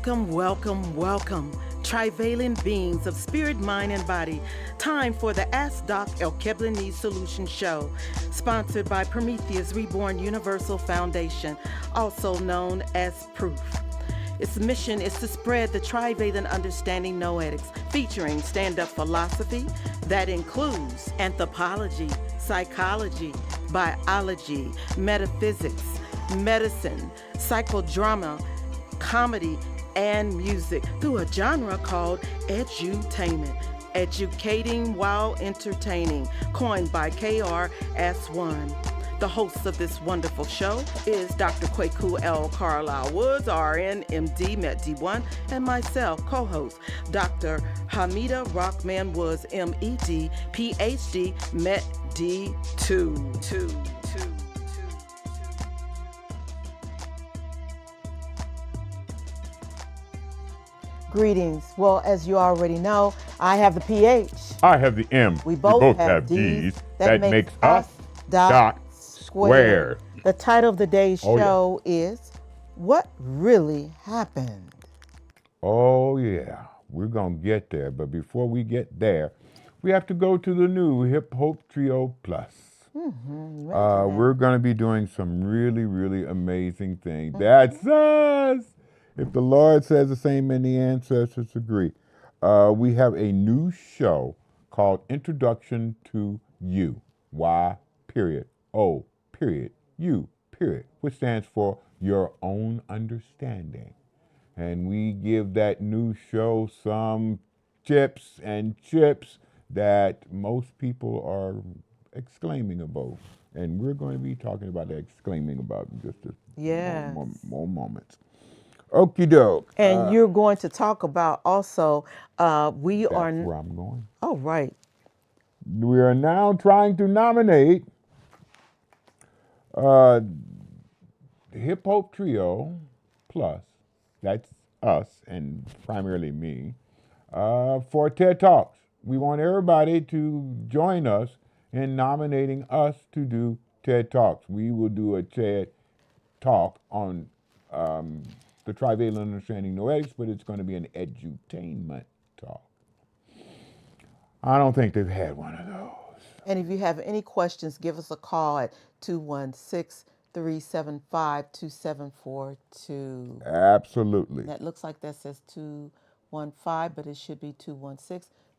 Welcome, welcome, welcome, trivalent beings of spirit, mind, and body. Time for the Ask Doc Alkebulanese Solution Show, sponsored by Prometheus Reborn Universal Foundation, also known as Proof. Its mission is to spread the trivalent understanding noetics, featuring stand-up philosophy that includes anthropology, psychology, biology, metaphysics, medicine, psychodrama, comedy, and music through a genre called edutainment, educating while entertaining, coined by KRS-One. The host of this wonderful show is Dr. Kwaku L. Carlisle Woods, RN, MD, MED-D1, and myself, co-host, Dr. Hamida Rockman Woods, MED, PhD, MED-D2. Greetings. Well, as you already know, I have the PH. I have the M. We both have D's. That makes us dot square. The title of the day's show is What Really Happened? Oh, yeah. We're going to get there. But before we get there, we have to go to the new Hip Hope Trio Plus. We're going to be doing some really, really amazing things. That's us. If the Lord says the same and the ancestors agree. We have a new show called Introduction to You. Y, period, O, period, U, period, which stands for Your Own Understanding. And we give that new show some tips and chips that most people are exclaiming about. And we're going to be talking about that exclaiming about in just a more moments. Okie doke. And you're going to talk about also, That's where I'm going. Oh, right. We are now trying to nominate the Hip Hop Trio Plus, that's us and primarily me, for TED Talks. We want everybody to join us in nominating us to do TED Talks. We will do a TED Talk on the Trivalent Understanding Noetics, but it's going to be an edutainment talk. I don't think they've had one of those. And if you have any questions, give us a call at 216-375-2742. Absolutely. That looks like that says 215, but it should be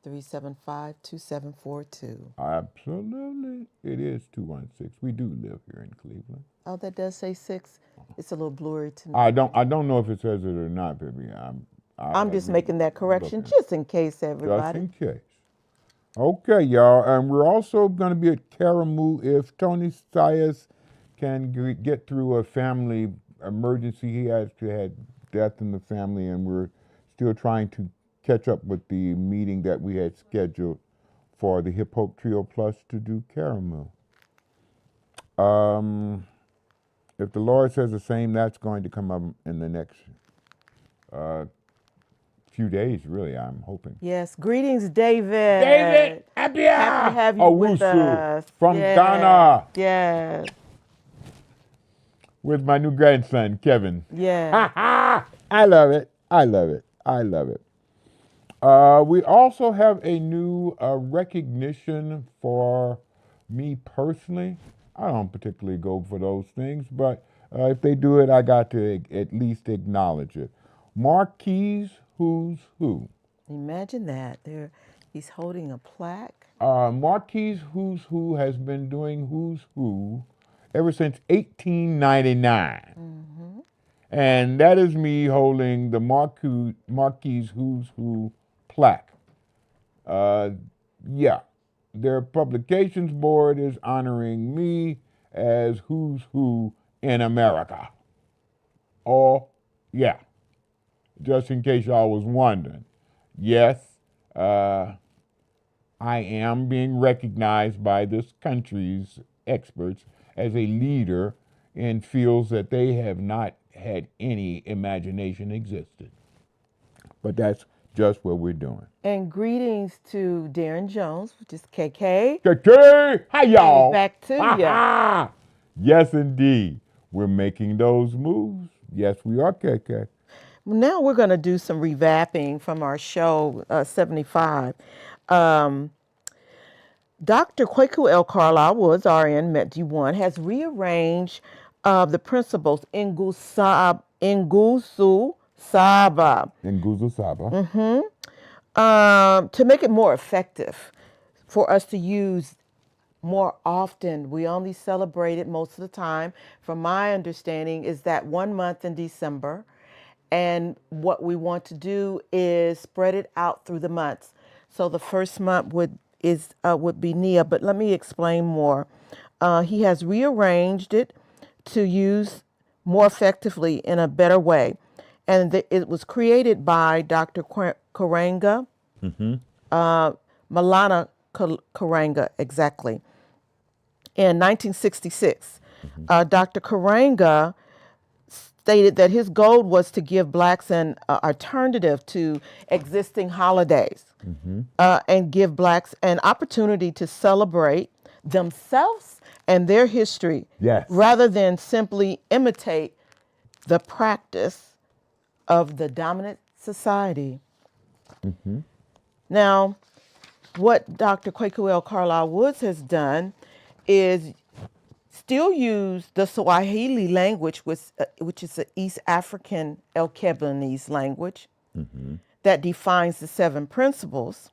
216-375-2742. Absolutely. It is 216. We do live here in Cleveland. Oh, that does say 6. It's a little blurry to me. I don't know if it says it or not, baby. I'm just making that correction just in case, everybody. Just in case. Okay, y'all. And we're also going to be at Karamu if Tony Sias can get through a family emergency. He actually had death in the family, and we're still trying to catch up with the meeting that we had scheduled for the Hip Hop Trio Plus to do Karamu. If the Lord says the same, that's going to come up in the next few days, really, I'm hoping. Yes. Greetings, David. David, happy to have you with us. From Ghana. Yes. With my new grandson, Kevin. Yeah. I love it. I love it. I love it. We also have a new recognition for me personally. I don't particularly go for those things, but if they do it, I got to at least acknowledge it. Marquis Who's Who. Imagine that. He's holding a plaque. Marquis Who's Who has been doing Who's Who ever since 1899. Mm-hmm. And that is me holding the Marquis Who's Who plaque. Yeah. Their publications board is honoring me as Who's Who in America. Oh, yeah. Just in case y'all was wondering. Yes, I am being recognized by this country's experts as a leader in fields that they have not had any imagination existed. But that's just what we're doing. And greetings to Darren Jones, which is KK. KK, hi y'all. Hey, back to you. Yes, indeed. We're making those moves. Yes, we are, KK. Now we're going to do some revamping from our show 75. Um, Dr. Kwaku L. Carlisle Woods, RN, MET-D1, has rearranged the principles in Ngusu Saba In Guzu Saba. to make it more effective for us to use more often. We only celebrate it most of the time. From my understanding, is that 1 month in December, and what we want to do is spread it out through the months. So the first month would be Nia, but let me explain more. He has rearranged it to use more effectively in a better way, and it was created by Dr. Karanga, Malana Karanga, exactly, in 1966. Dr. Karanga stated that his goal was to give blacks an alternative to existing holidays and give blacks an opportunity to celebrate themselves and their history Yes. rather than simply imitate the practice of the dominant society. Now, what Dr. Kwaku L. Carlisle Woods has done is still use the Swahili language, which is the East African Alkebulanese language that defines the 7 principles,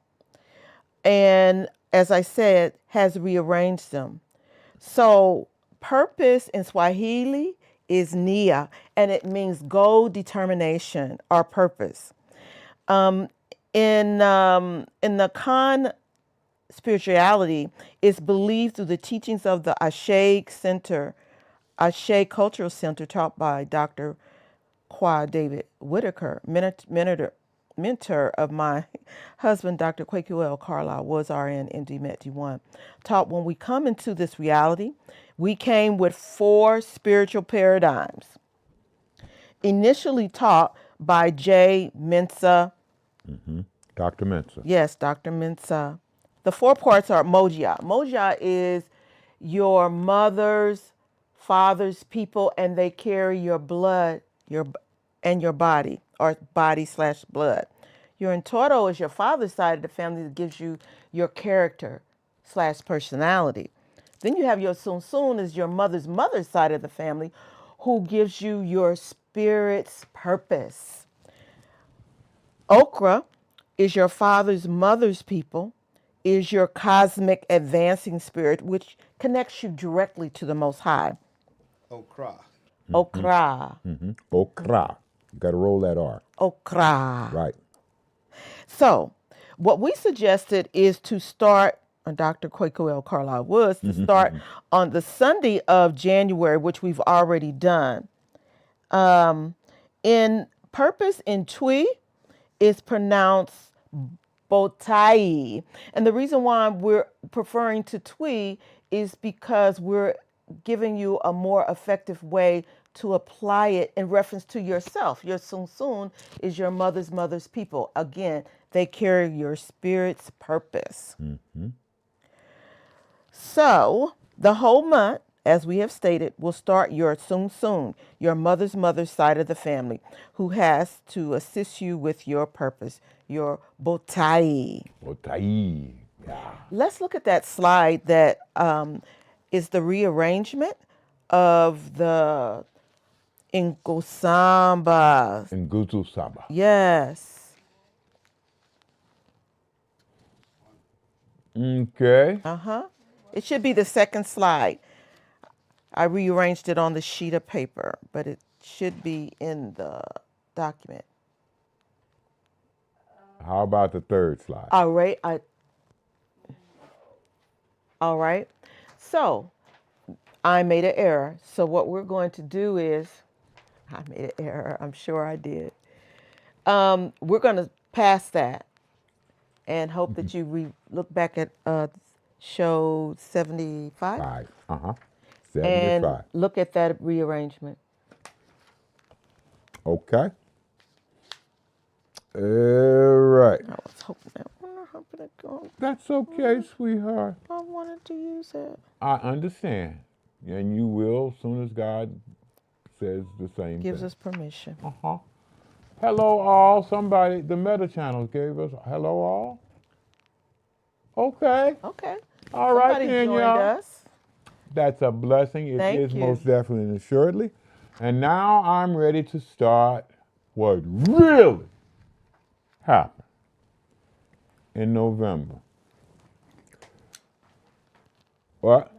and as I said, has rearranged them. So, purpose in Swahili is nia, and it means goal, determination, or purpose. In the Khan spirituality, is believed through the teachings of the Ashe Cultural Center, taught by Dr. Qua David Whitaker, mentor of my husband, Dr. Kwaku L. Carlisle, was RN MD MET-D1, taught when we come into this reality, we came with 4 spiritual paradigms, initially taught by J. Mensa. Dr. Mensa. Yes, Dr. Mensa. The 4 parts are Moja. Moja is your mother's, father's people, and they carry your blood, and your body, or body/blood. Your Entoro is your father's side of the family that gives you your character/personality. Then you have your Sunsun, is your mother's side of the family, who gives you your spirit's purpose. Okra is your father's mother's people, is your cosmic advancing spirit, which connects you directly to the Most High. Okra. Okra. Okra. You got to roll that R. Okra. Right. So, what we suggested is to start, Dr. Kwaku L. Carlisle Woods, to start on the Sunday of January, which we've already done. In purpose in Twi, is pronounced Botai. And the reason why we're preferring to Twi is because we're giving you a more effective way to apply it in reference to yourself. Your Sunsun is your mother's people. Again, they carry your spirit's purpose. So the whole month, as we have stated, will start your Sunsun, your mother's side of the family, who has to assist you with your purpose, your Botai. Botai. Yeah. Let's look at that slide that is the rearrangement of the Ngosamba. In Guzu Saba. Yes. Okay. It should be the second slide. I rearranged it on the sheet of paper, but it should be in the document. How about the 3rd slide? All right. All right. So I made an error. So what we're going to do is, I made an error. I'm sure I did. We're going to pass that and hope that you look back at show 75 5. and 75. look at that rearrangement. Okay. All right. I was hoping that. I wonder how could it go. That's okay, sweetheart. I wanted to use it. I understand. And you will as soon as God says the same Gives thing. us permission. Hello all. Somebody, the Meta Channel gave us hello all. Okay. Okay. All right Somebody then, joined y'all. us. That's a blessing. It Thank is you. most definitely and assuredly. And now I'm ready to start what really happened in November. What?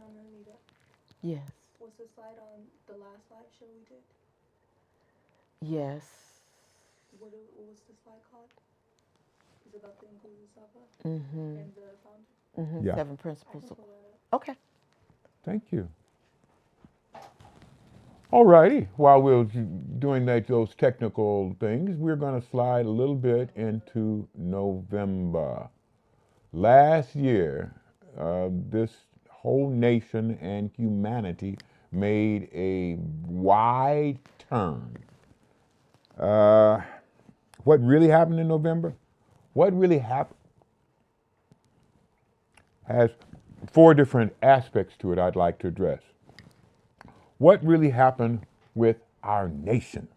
Yes. Was the slide on the last live show we did? Yes. What was the slide called? Is it about the inclusive Saba Mm-hmm. and the founder? Yeah. 7 I principles. can pull that up. Okay. Thank you. All righty. While we're doing those technical things, we're going to slide a little bit into November. Last year, this whole nation and humanity made a wide turn. What really happened in November? What really happened has 4 different aspects to it I'd like to address. What really happened with our nation?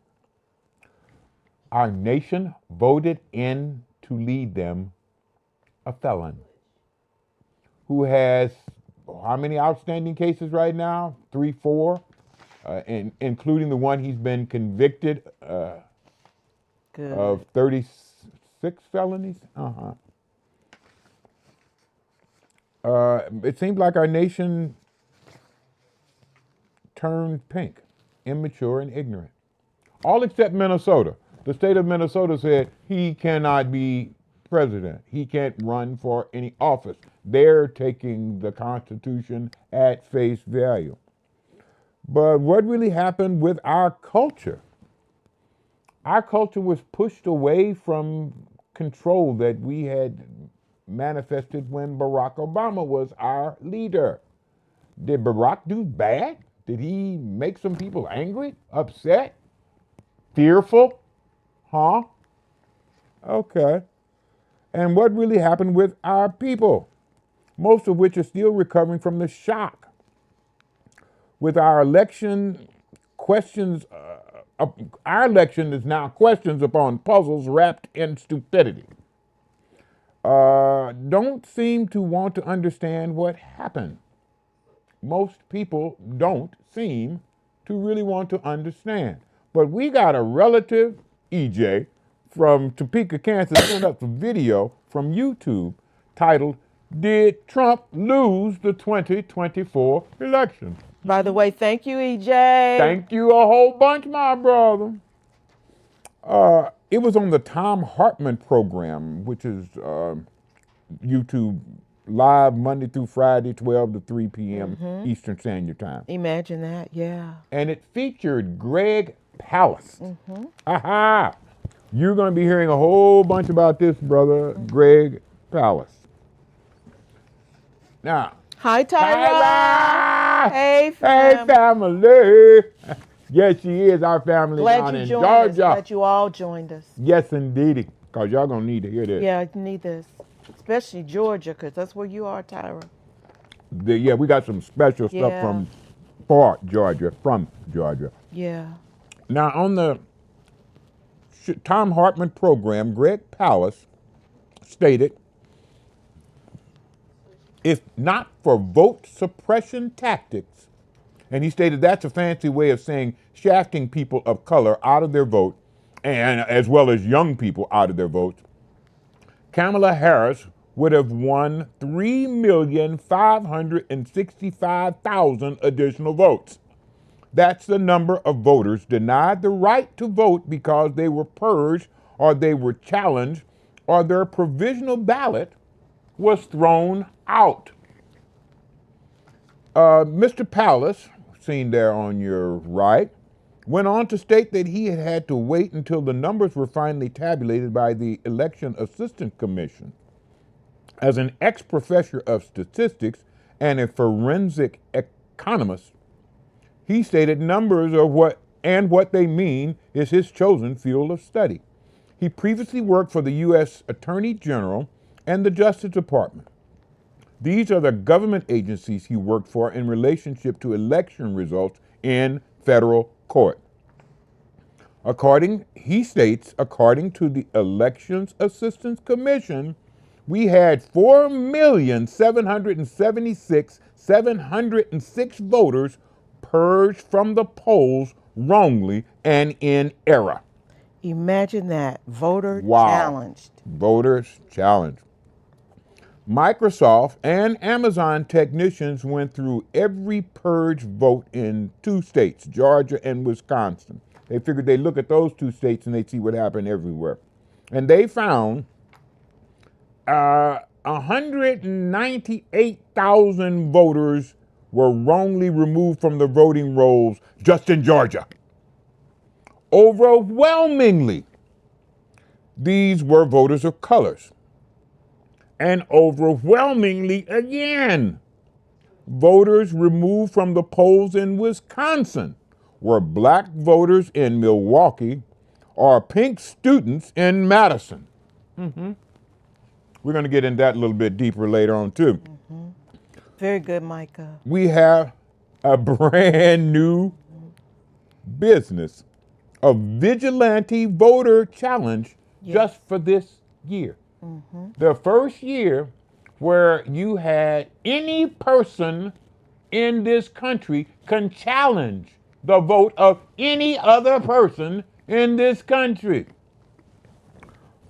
Our nation voted in to lead them a felon who has how many outstanding cases right now? 3, 4, including the one he's been convicted Good. of 36 felonies. It seems like our nation turned pink, immature and ignorant. All except Minnesota. The state of Minnesota said he cannot be president. He can't run for any office. They're taking the Constitution at face value. But what really happened with our culture? Our culture was pushed away from control that we had manifested when Barack Obama was our leader. Did Barack do bad? Did he make some people angry, upset, fearful? Huh? Okay. And what really happened with our people? Most of which are still recovering from the shock. With our election, questions, our election is now questions upon puzzles wrapped in stupidity. Don't seem to want to understand what happened. Most people don't seem to really want to understand. But we got a relative, EJ, from Topeka, Kansas, sent us a video from YouTube titled, "Did Trump Lose the 2024 Election?" By the way, thank you, EJ. Thank you a whole bunch, my brother. It was on the Tom Hartman program, which is YouTube live Monday through Friday, 12 to 3 p.m. Eastern Standard Time. Imagine that, yeah. And it featured Greg Palast. Aha! You're going to be hearing a whole bunch about this, brother, Greg Palast. Now, Hi, Tyra. Tyra! Hey, Hey, fam. family! Yes, she is our family Glad down you in joined us. Georgia. Glad you all joined us. Yes, indeedy, because y'all going to need to hear this. Yeah, I need this. Especially Georgia, because that's where you are, Tyra. Yeah, we got some special stuff Yeah. from Georgia. Yeah. Now, on the Tom Hartman program, Greg Palast stated, if not for vote suppression tactics, and he stated that's a fancy way of saying shafting people of color out of their vote, and as well as young people out of their votes, Kamala Harris would have won 3,565,000 additional votes. That's the number of voters denied the right to vote because they were purged or they were challenged or their provisional ballot was thrown out. Mr. Palast, seen there on your right, went on to state that he had had to wait until the numbers were finally tabulated by the Election Assistance Commission. As an ex-professor of statistics and a forensic economist, he stated numbers are what they mean is his chosen field of study. He previously worked for the U.S. Attorney General and the Justice Department. These are the government agencies he worked for in relationship to election results in federal court. He states, according to the Elections Assistance Commission, we had 4,776,706 voters purged from the polls wrongly and in error. Imagine that. Voter Wow. challenged. Voters challenged. Microsoft and Amazon technicians went through every purge vote in 2 states, Georgia and Wisconsin. They figured they'd look at those 2 states and they'd see what happened everywhere. And they found 198,000 voters were wrongly removed from the voting rolls just in Georgia. Overwhelmingly, these were voters of colors. And overwhelmingly, again, voters removed from the polls in Wisconsin were black voters in Milwaukee or pink students in Madison. We're going to get into that a little bit deeper later on, too. Very good, Micah. We have a brand new business, a vigilante voter challenge just for this year. The first year where you had any person in this country can challenge the vote of any other person in this country.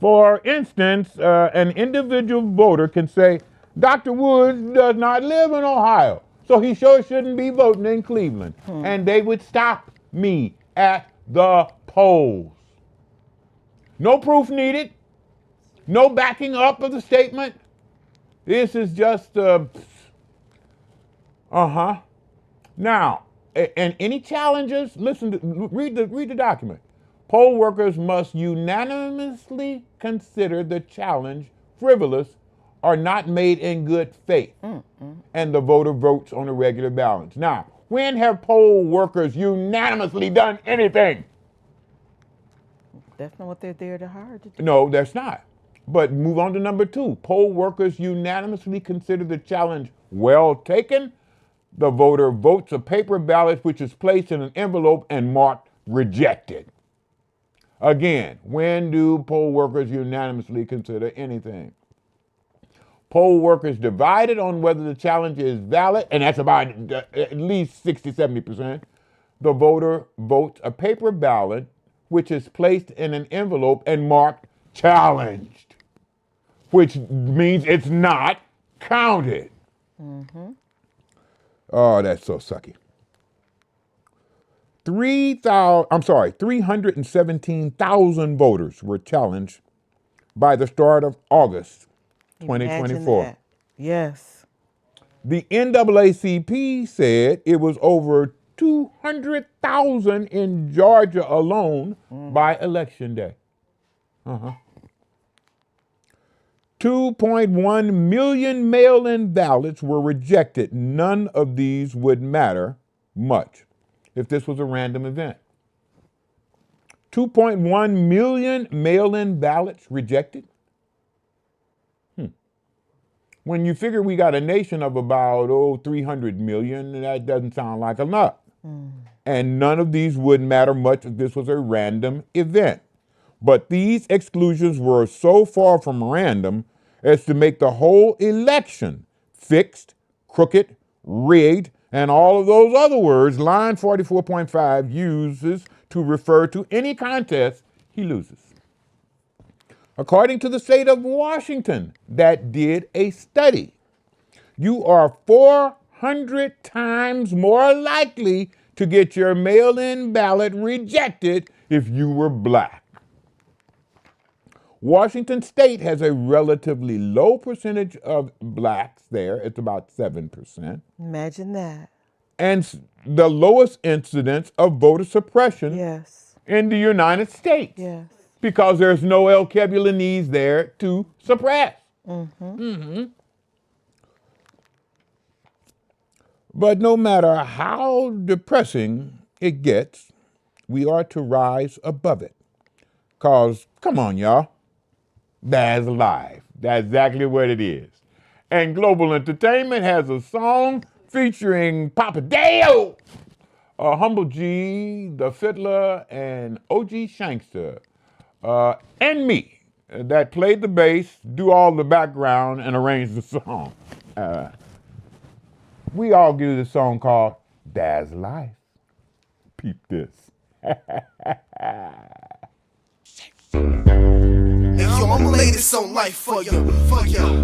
For instance, an individual voter can say, Dr. Woods does not live in Ohio, so he sure shouldn't be voting in Cleveland. And they would stop me at the polls. No proof needed. No backing up of the statement. This is just, Now, and any challenges, read the document. Poll workers must unanimously consider the challenge frivolous or not made in good faith. And the voter votes on a regular balance. Now, when have poll workers unanimously done anything? That's not what they're there to hire to do. No, that's not. But move on to number 2. Poll workers unanimously consider the challenge well taken. The voter votes a paper ballot which is placed in an envelope and marked rejected. Again, when do poll workers unanimously consider anything? Poll workers divided on whether the challenge is valid, and that's about at least 60-70%. The voter votes a paper ballot which is placed in an envelope and marked challenged, which means it's not counted. Oh, that's so sucky. 317,000 voters were challenged by the start of August 2024. Imagine that. Yes. The NAACP said it was over 200,000 in Georgia alone by election day. 2.1 million mail-in ballots were rejected. None of these would matter much if this was a random event. 2.1 million mail-in ballots rejected? When you figure we got a nation of about, 300 million, that doesn't sound like enough. And none of these would matter much if this was a random event. But these exclusions were so far from random as to make the whole election fixed, crooked, rigged, and all of those other words line 44.5 uses to refer to any contest he loses. According to the state of Washington, that did a study, you are 400 times more likely to get your mail-in ballot rejected if you were black. Washington State has a relatively low percentage of blacks there. It's about 7%. Imagine that. And the lowest incidence of voter suppression in the United States. Yes. Because there's no Alkebulanese there to suppress. But no matter how depressing it gets, we are to rise above it. Because, come on, y'all, that's life. That's exactly what it is. And Global Entertainment has a song featuring Papa Dale Humble G, the Fiddler, and OG Shankster, and me that played the bass, do all the background, and arrange the song. We all give this song called That's Life. Peep this. Hey, yo, I'ma lay this on life for ya.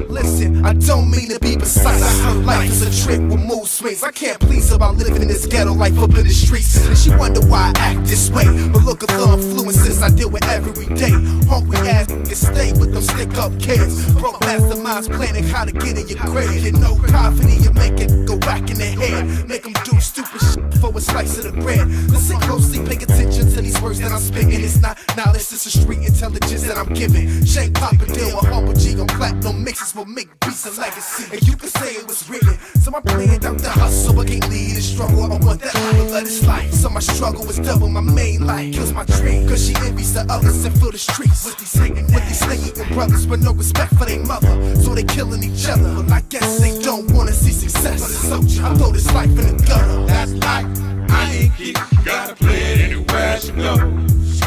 Listen, I don't mean to be precise. Life is a trick with mood swings. I can't please her about living in this ghetto life up in the streets. And she wonder why I act this way. But look at the influences I deal with every day. Hungry ass niggas stay with them stick up kids. Broke masterminds planning how to get in your grave. You know, confident you make it go back in their head. Make them do stupid shit for a slice of the bread. Listen closely, pay attention to these words that I'm spitting. It's not knowledge, it's a street intelligence that I'm giving. Shake pop and deal with Humble G on platinum mixes will make beats a legacy. And you can say it was written. So I planned out the hustle, I can't lead the struggle. I want that life, but this life. So my struggle is double my main life. Kills my dream, cause she envies the others and fill the streets with these snake-eating brothers with no respect for their mother. So they killing each other. Well, I guess they don't wanna see success. But it's so I throw this life in the gutter. That's life. I ain't kidding. Gotta play it anywhere she goes.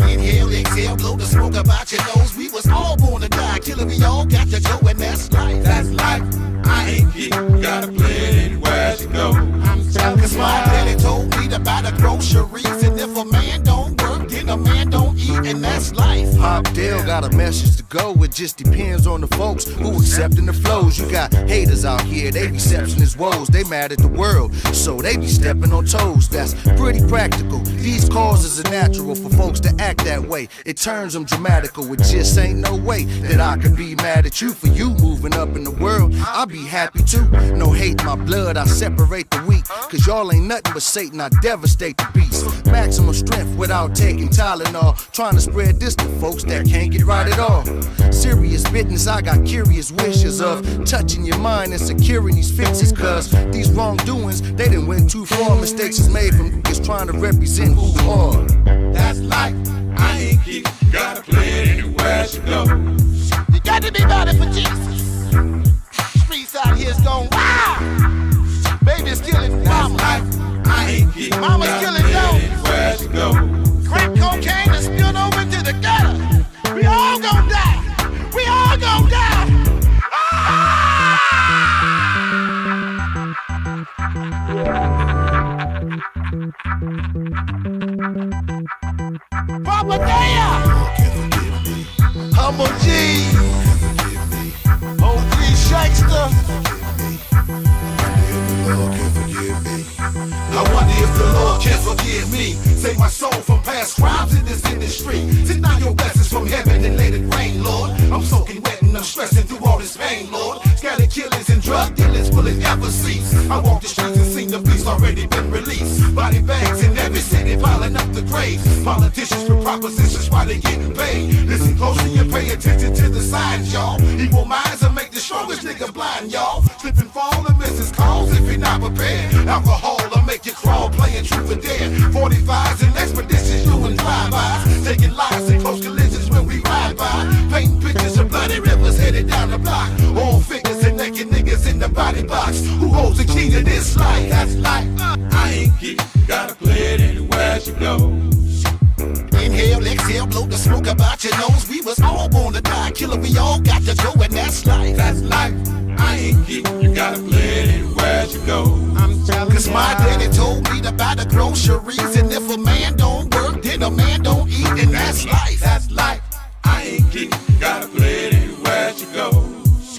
Inhale, exhale, blow the smoke about your nose. We was all born to die, killer we all got to go, and that's life. That's life. I ain't kidding. Gotta play it anywhere she goes. I'm telling you, my daddy told me to buy the groceries, and if a man don't work, then a man don't eat, and that's life. Pop Dale got a message to go. It just depends on the folks who accepting the flows. You got haters out here, they reception his woes. They mad at the world, so they be stepping on toes. That's pretty practical. These causes are natural for folks to act that way. It turns them dramatical. It just ain't no way that I could be mad at you for you moving up in the world. I'll be happy too. No hate my blood, I separate the weak. Cause y'all ain't nothing but Satan, I devastate the beast. Maximum strength without taking Tylenol. Trying to spread this to folks that can't get right at all. Serious business, I got curious wishes of touching your mind and securing these fixes. Cause these wrongdoings, they done went too far. Mistakes is made from niggas trying to represent who we are. That's life. I ain't kidding. Gotta play it anywhere she goes. You got to be about it for Jesus. Streets out here's going wild. Baby's killing mama. That's life. I ain't kidding. Mama's Gotta killing play it dope. anywhere she goes. Crack cocaine and spilled over into the gutter. We all gon' die. We all gon' die. Papa Daya! Humble G! OG Shankster! I wonder if the Lord can forgive me. Save my soul from past crimes in this industry. Send down your blessings from heaven and let it rain, Lord. I'm soaking wet and I'm stressing through all this pain, Lord. Scattered killers and drug dealers, will it ever cease? I walk the streets and seen the beast already been released. Body bags in every city piling up the graves. Politicians for propositions while they getting paid. Listen closely and pay attention to the signs, y'all. Evil minds will make the strongest nigga blind, y'all. Slip and fall and miss his calls if you're not prepared. Alcohol will make you crawl, playing truth or dare. 45s and expeditions doing drive-bys. Taking lives in close collisions when we ride by. Painting pictures of bloody rivers headed down the block. All figures and naked niggas in the body box. Who holds the key to this life? That's life. I ain't kidding. Gotta play it anywhere she goes. Inhale, exhale, blow the smoke about your nose. We was all born to die, killer we all got to go, and that's life. That's life. I ain't kidding. You gotta play it anywhere she goes. I'm telling Cause my daddy told me to buy the groceries, and if a man don't work, then a man don't eat, and that's life. That's life. I ain't kidding. You gotta play it anywhere she goes.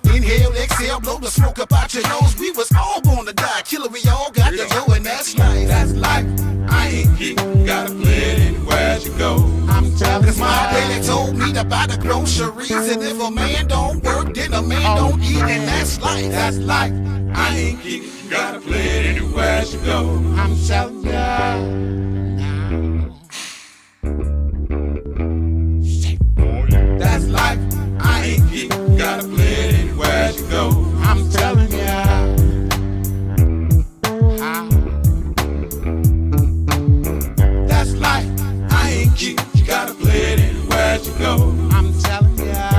Inhale, exhale, blow the smoke about your nose. We was all born to die, killer we all got to go, and that's life. That's life. I ain't kidding. You gotta play it anywhere she goes. I'm telling Cause my daddy told me to buy the groceries, and if a man don't work, then a man don't eat, and that's life. That's life. I ain't kidding. You gotta play it anywhere she goes. I'm telling ya. That's life. I ain't kidding. You gotta play it anywhere she goes. I'm telling ya. That's life. I ain't kidding. You gotta play it anywhere she goes. I'm telling ya.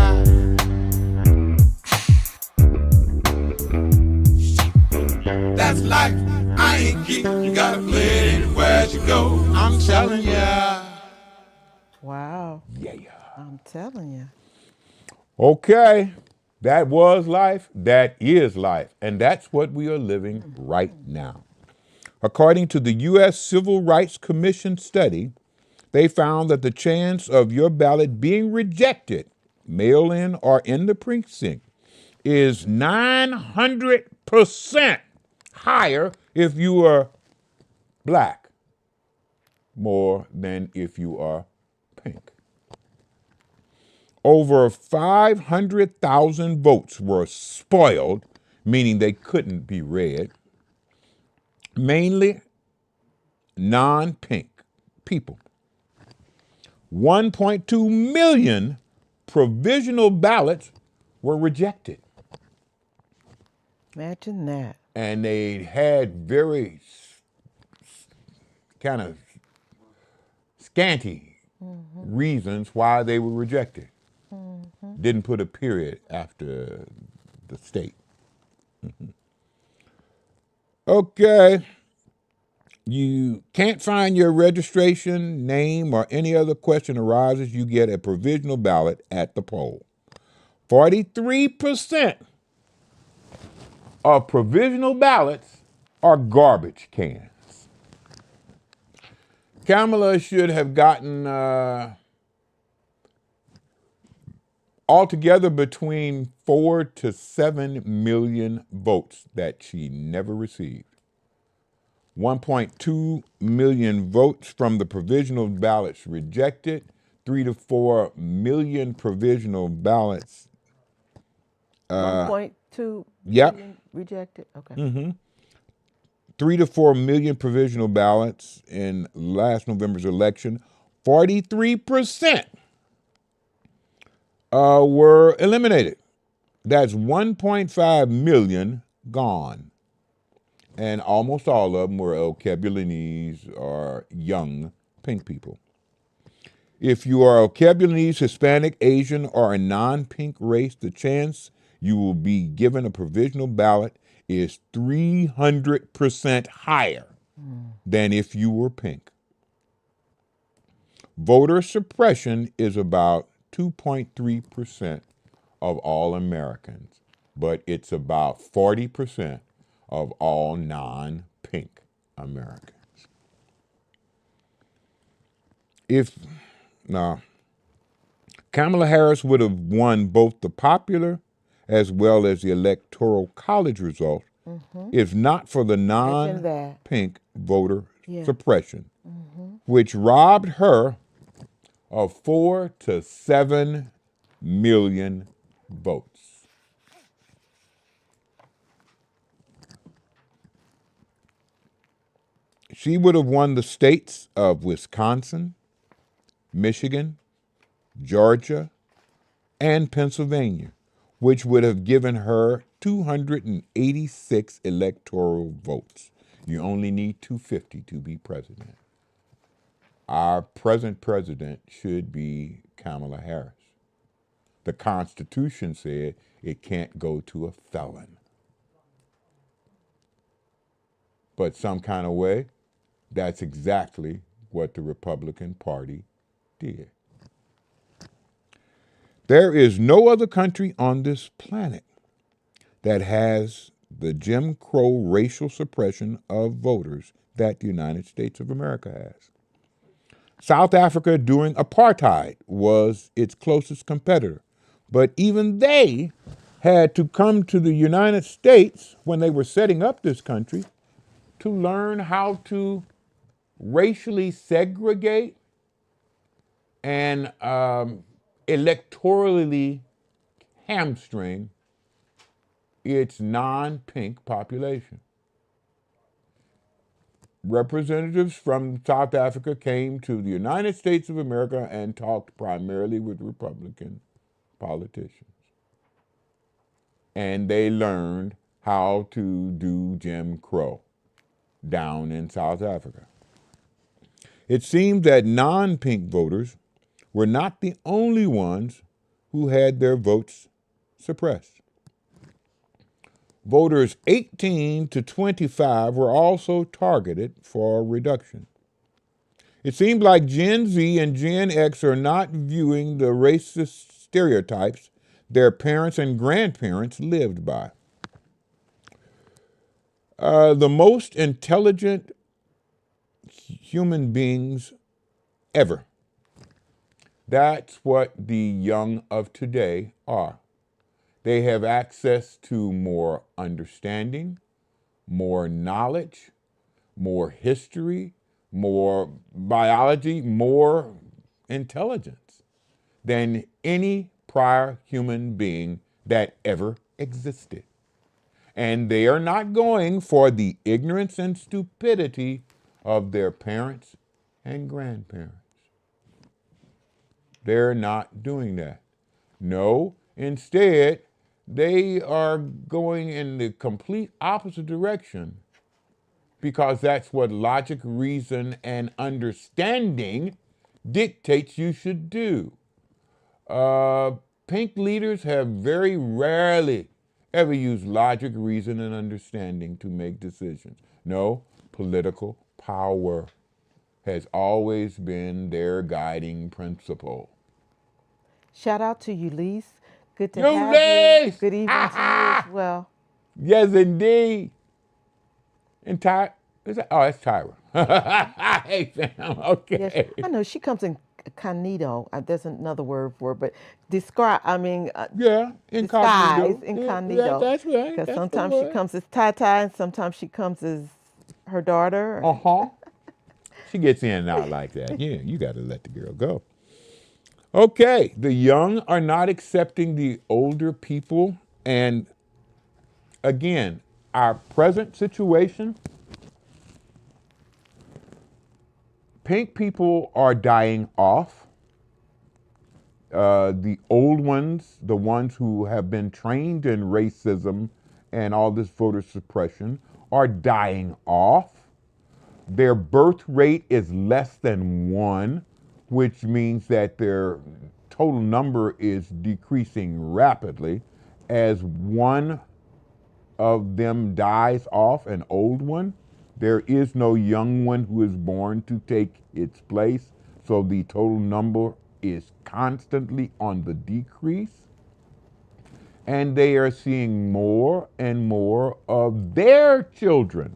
That's life. I ain't geek, you gotta play it anywhere you go. I'm telling ya. Wow. Yeah. I'm telling you. Okay. That was life. That is life. And that's what we are living right now. According to the U.S. Civil Rights Commission study, they found that the chance of your ballot being rejected, mail-in or in the precinct, is 900% higher if you are black, more than if you are pink. Over 500,000 votes were spoiled, meaning they couldn't be read, mainly non-pink people. 1.2 million provisional ballots were rejected. Imagine that. And they had very kind of scanty reasons why they were rejected. Didn't put a period after the state. Okay. You can't find your registration, name, or any other question arises, you get a provisional ballot at the poll. 43% of provisional ballots are garbage cans. Kamala should have gotten altogether between 4 to 7 million votes that she never received. 1.2 million votes from the provisional ballots rejected, 3 to 4 million provisional ballots. 1.2 Yep. million rejected. Okay. 3 to 4 million provisional ballots in last November's election. 43% were eliminated. That's 1.5 million gone. And almost all of them were Alkebulanese or young pink people. If you are Alkebulanese, Hispanic, Asian, or a non-pink race, the chance you will be given a provisional ballot is 300% higher than if you were pink. Voter suppression is about 2.3% of all Americans, but it's about 40% of all non-pink Americans. Kamala Harris would have won both the popular as well as the electoral college results if not for the non-pink voter suppression, which robbed her of 4 to 7 million votes. She would have won the states of Wisconsin, Michigan, Georgia, and Pennsylvania, which would have given her 286 electoral votes. You only need 250 to be president. Our present president should be Kamala Harris. The Constitution said it can't go to a felon. But some kind of way, that's exactly what the Republican Party did. There is no other country on this planet that has the Jim Crow racial suppression of voters that the United States of America has. South Africa during apartheid was its closest competitor, but even they had to come to the United States when they were setting up this country to learn how to racially segregate and electorally hamstring its non-pink population. Representatives from South Africa came to the United States of America and talked primarily with Republican politicians. And they learned how to do Jim Crow down in South Africa. It seemed that non-pink voters were not the only ones who had their votes suppressed. Voters 18 to 25 were also targeted for reduction. It seems like Gen Z and Gen X are not viewing the racist stereotypes their parents and grandparents lived by. The most intelligent human beings ever. That's what the young of today are. They have access to more understanding, more knowledge, more history, more biology, more intelligence than any prior human being that ever existed. And they are not going for the ignorance and stupidity of their parents and grandparents. They're not doing that. No, instead, they are going in the complete opposite direction because that's what logic, reason, and understanding dictates you should do. Pink leaders have very rarely ever used logic, reason, and understanding to make decisions. No, political power has always been their guiding principle. Shout out to Ulysses. Good to Ulysses! have you. Good evening to you as well. Yes, indeed. And Ty, that's Tyra. Hey, fam. Okay. Yes, I know she comes in incognito. There's another word for it, but disguise. Yeah, incognito. Disguise, incognito. Yeah, that's right. Because That's sometimes the she word. comes as Ty, and sometimes she comes as her daughter. Uh-huh. She gets in and out like that. Yeah, you got to let the girl go. Okay, the young are not accepting the older people. And again, our present situation, pink people are dying off. The old ones, the ones who have been trained in racism and all this voter suppression, are dying off. Their birth rate is less than 1, which means that their total number is decreasing rapidly. As one of them dies off, an old one, there is no young one who is born to take its place. So the total number is constantly on the decrease. And they are seeing more and more of their children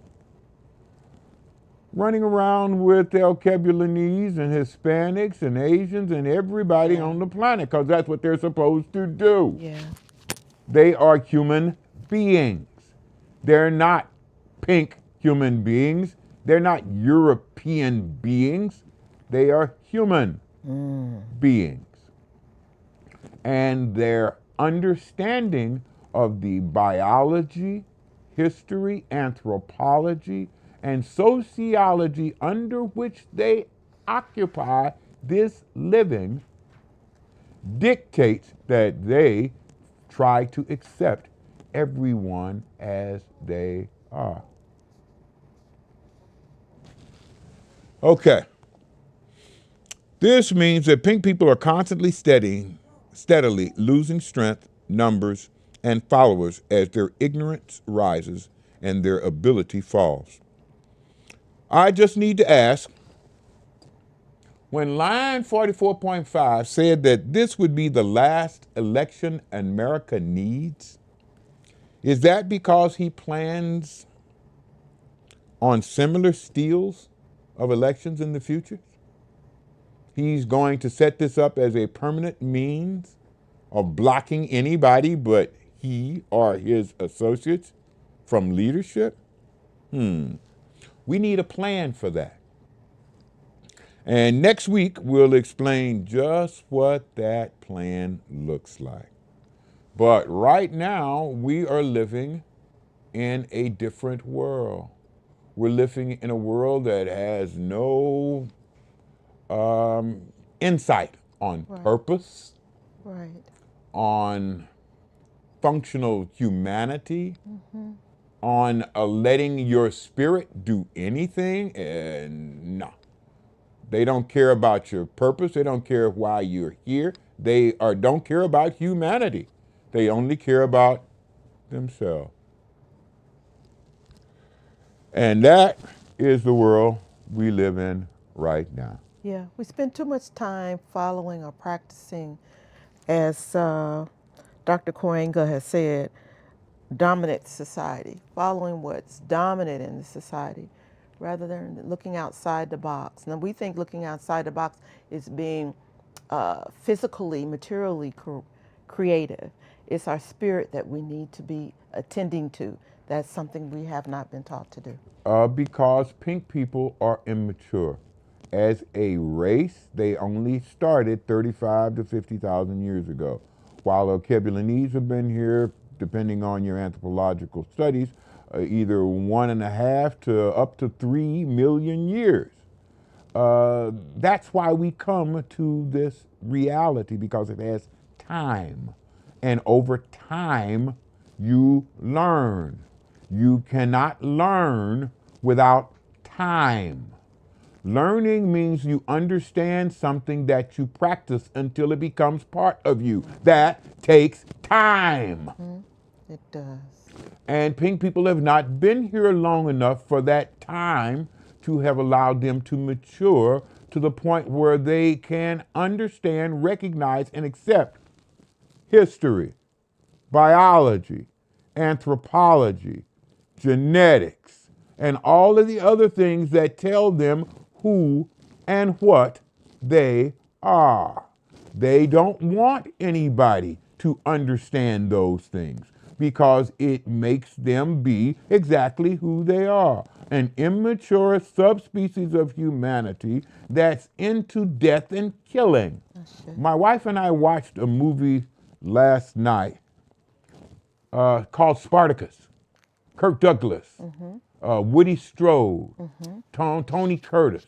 running around with Alkebulanese and Hispanics and Asians and everybody on the planet, because that's what they're supposed to do. Yeah. They are human beings. They're not pink human beings. They're not European beings. They are human beings. And their understanding of the biology, history, anthropology, and sociology under which they occupy this living dictates that they try to accept everyone as they are. Okay. This means that pink people are constantly steadily losing strength, numbers, and followers as their ignorance rises and their ability falls. I just need to ask, when Line 44.5 said that this would be the last election America needs, is that because he plans on similar steals of elections in the future? He's going to set this up as a permanent means of blocking anybody but he or his associates from leadership? We need a plan for that. And next week, we'll explain just what that plan looks like. But right now, we are living in a different world. We're living in a world that has no insight on purpose, on functional humanity, on letting your spirit do anything. And no. They don't care about your purpose. They don't care why you're here. They don't care about humanity. They only care about themselves. And that is the world we live in right now. Yeah, we spend too much time following or practicing, as Dr. Koenga has said, dominant society, following what's dominant in the society, rather than looking outside the box. Now, we think looking outside the box is being physically, materially creative. It's our spirit that we need to be attending to. That's something we have not been taught to do. Because pink people are immature. As a race, they only started 35 to 50,000 years ago, while Alkebulanese have been here, depending on your anthropological studies, either 1.5 to up to 3 million years. That's why we come to this reality, because it has time. And over time, you learn. You cannot learn without time. Learning means you understand something that you practice until it becomes part of you. That takes time. It does. And pink people have not been here long enough for that time to have allowed them to mature to the point where they can understand, recognize, and accept history, biology, anthropology, genetics, and all of the other things that tell them who and what they are. They don't want anybody to understand those things because it makes them be exactly who they are. An immature subspecies of humanity that's into death and killing. My wife and I watched a movie last night called Spartacus. Kirk Douglas, Woody Strode, Tony Curtis.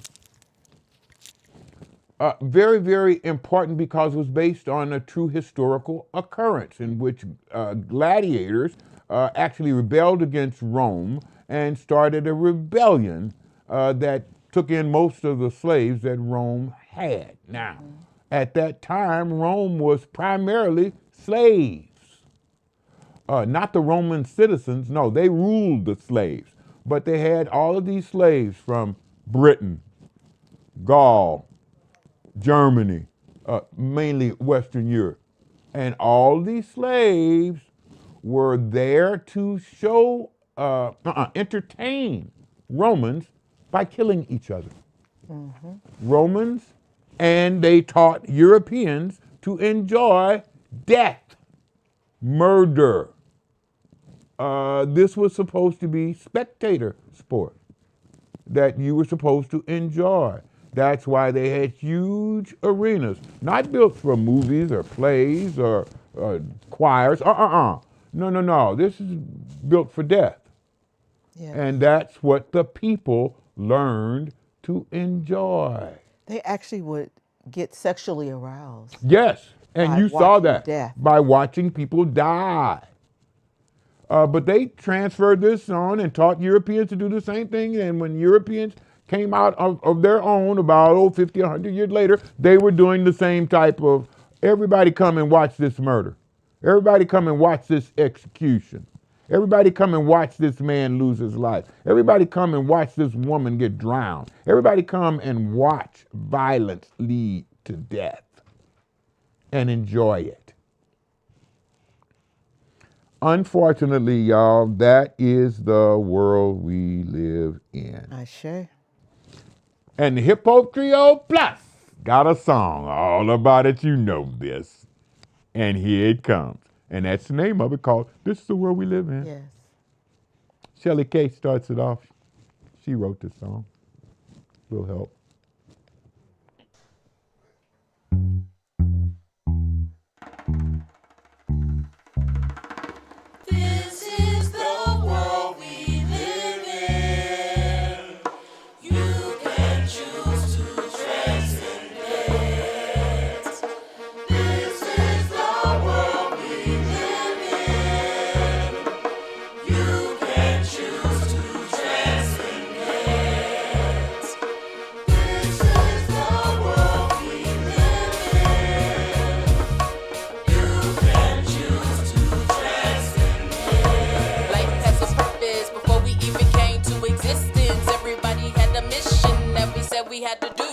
Very, very important because it was based on a true historical occurrence in which gladiators actually rebelled against Rome and started a rebellion that took in most of the slaves that Rome had. Now, at that time, Rome was primarily slaves. Not the Roman citizens, no, they ruled the slaves. But they had all of these slaves from Britain, Gaul, Germany, mainly Western Europe. And all these slaves were there to show, entertain Romans by killing each other. Romans, and they taught Europeans to enjoy death, murder. This was supposed to be spectator sport that you were supposed to enjoy. That's why they had huge arenas, not built for movies or plays or choirs. No. This is built for death. Yeah. And that's what the people learned to enjoy. They actually would get sexually aroused. Yes, and By you saw watching that death. by watching people die. But they transferred this on and taught Europeans to do the same thing. And when Europeans came out of their own about 50, 100 years later, they were doing the same type of, everybody come and watch this murder. Everybody come and watch this execution. Everybody come and watch this man lose his life. Everybody come and watch this woman get drowned. Everybody come and watch violence lead to death and enjoy it. Unfortunately, y'all, that is the world we live in. I sure. And the Hip Hop Trio Plus got a song all about it. You know this. And here it comes. And that's the name of it, called This is the World We Live In. Yes. Shelly Kay starts it off. She wrote this song. Will help. This is the world we live in. You can choose to transcend. This is the world we live in. You can choose to transcend. had to do.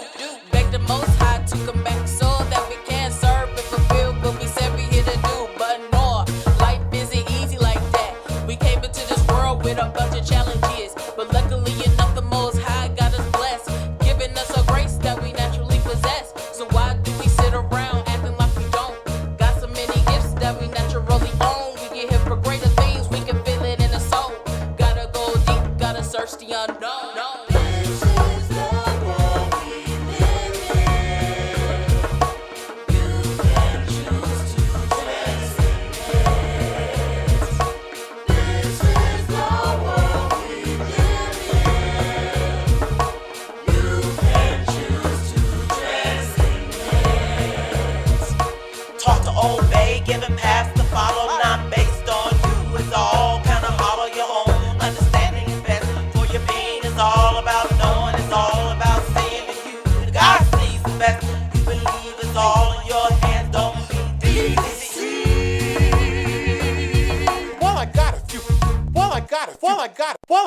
Beg the Most High to come back so that we can serve and fulfill what we said we here to do. But no, life isn't easy like that. We came into this world with a bunch of challenges, but luckily enough, the Most High got us blessed, giving us a grace that we naturally possess. So why do we sit around acting like we don't? Got so many gifts that we naturally own. We get here for greater things, we can feel it in the soul. Gotta go deep, gotta search the unknown. This is the world we live in. You can choose to dress in it. This is the world we live in. You can choose to dress in it. Taught to obey, given paths to follow, not based on you. It's all kind of hollow. Your own understanding is best for your being. It's all about knowing. It's all about seeing that you. God sees the best. You believe it's all in your hands. Don't be deceived. Well,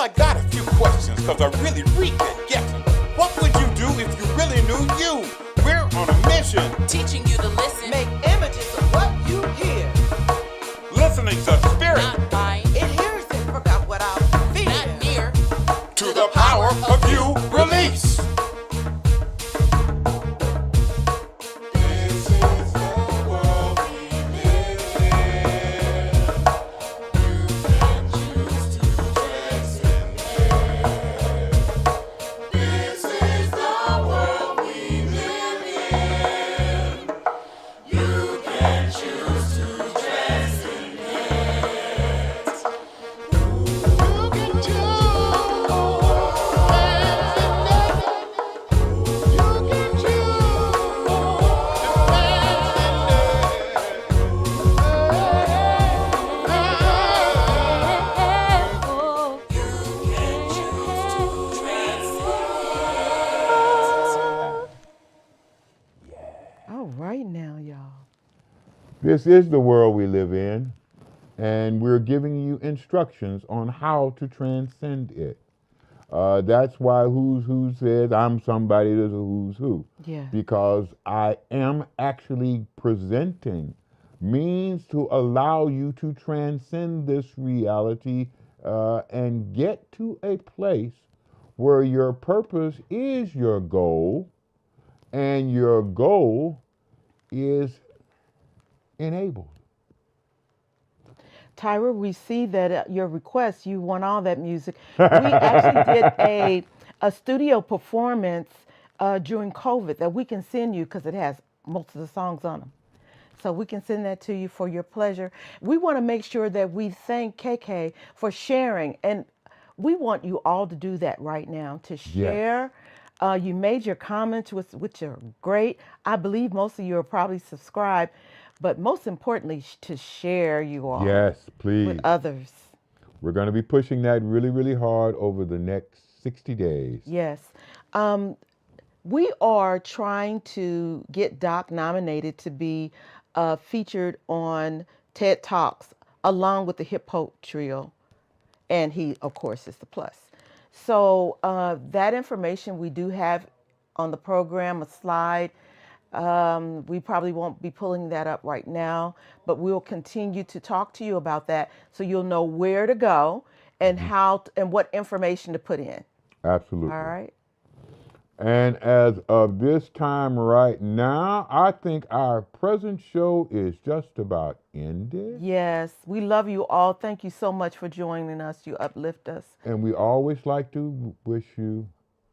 I got a few questions, cause I really can get them. What would you do if you really knew you? We're on a mission. Teaching you to listen, Make images of what you hear. Listening's a spirit not mind, It hears it, forgot what I feel. not near. to the power of you release. This is the world we live in. You can choose to dress in it. This is the world we live in. You can choose to dress in it. You can All right now, y'all. This is the world we live in, and we're giving you instructions on how to transcend it. That's why Who's Who says I'm somebody that's a who's who. Yeah. Because I am actually presenting means to allow you to transcend this reality and get to a place where your purpose is your goal and your goal is enabled. Tyra, we see that your request, you want all that music. We actually did a studio performance during COVID that we can send you because it has most of the songs on them. So we can send that to you for your pleasure. We want to make sure that we thank KK for sharing. And we want you all to do that right now, to share. You made your comments, which are great. I believe most of you are probably subscribed. But most importantly, to share you all Yes, please. with others. We're going to be pushing that really, really hard over the next 60 days. Yes. We are trying to get Doc nominated to be featured on TED Talks along with the Hip Hop Trio. And he, of course, is the plus. So that information we do have on the program, a slide. We probably won't be pulling that up right now, but we'll continue to talk to you about that so you'll know where to go and how and what information to put in. Absolutely. All right. And as of this time right now, I think our present show is just about ended. Yes, we love you all. Thank you so much for joining us. You uplift us. And we always like to wish you,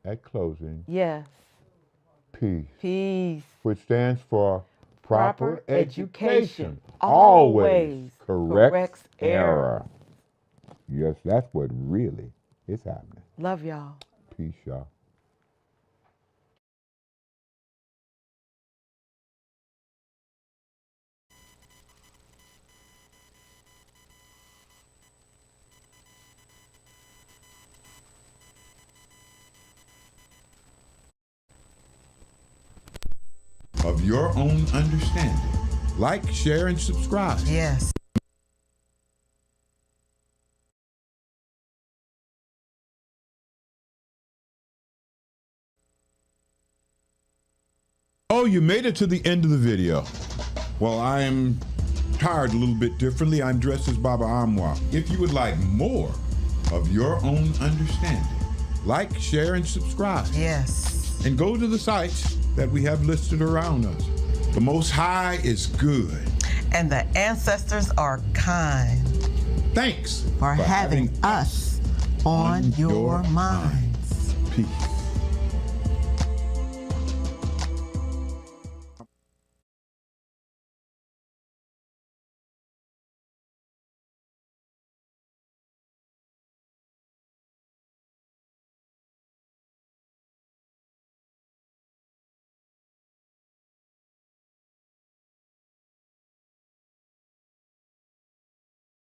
at closing, Yes. peace, Peace. which stands for proper education. always Corrects error. Yes, that's what really is happening. Love y'all. Peace, y'all. Of your own understanding. Like, share, and subscribe. Yes. So you made it to the end of the video. Well, I am tired a little bit differently. I'm dressed as Baba Amwa. If you would like more of your own understanding, like, share, and subscribe. Yes. And go to the sites that we have listed around us. The Most High is good. And the ancestors are kind. Thanks for having us on your minds. Peace.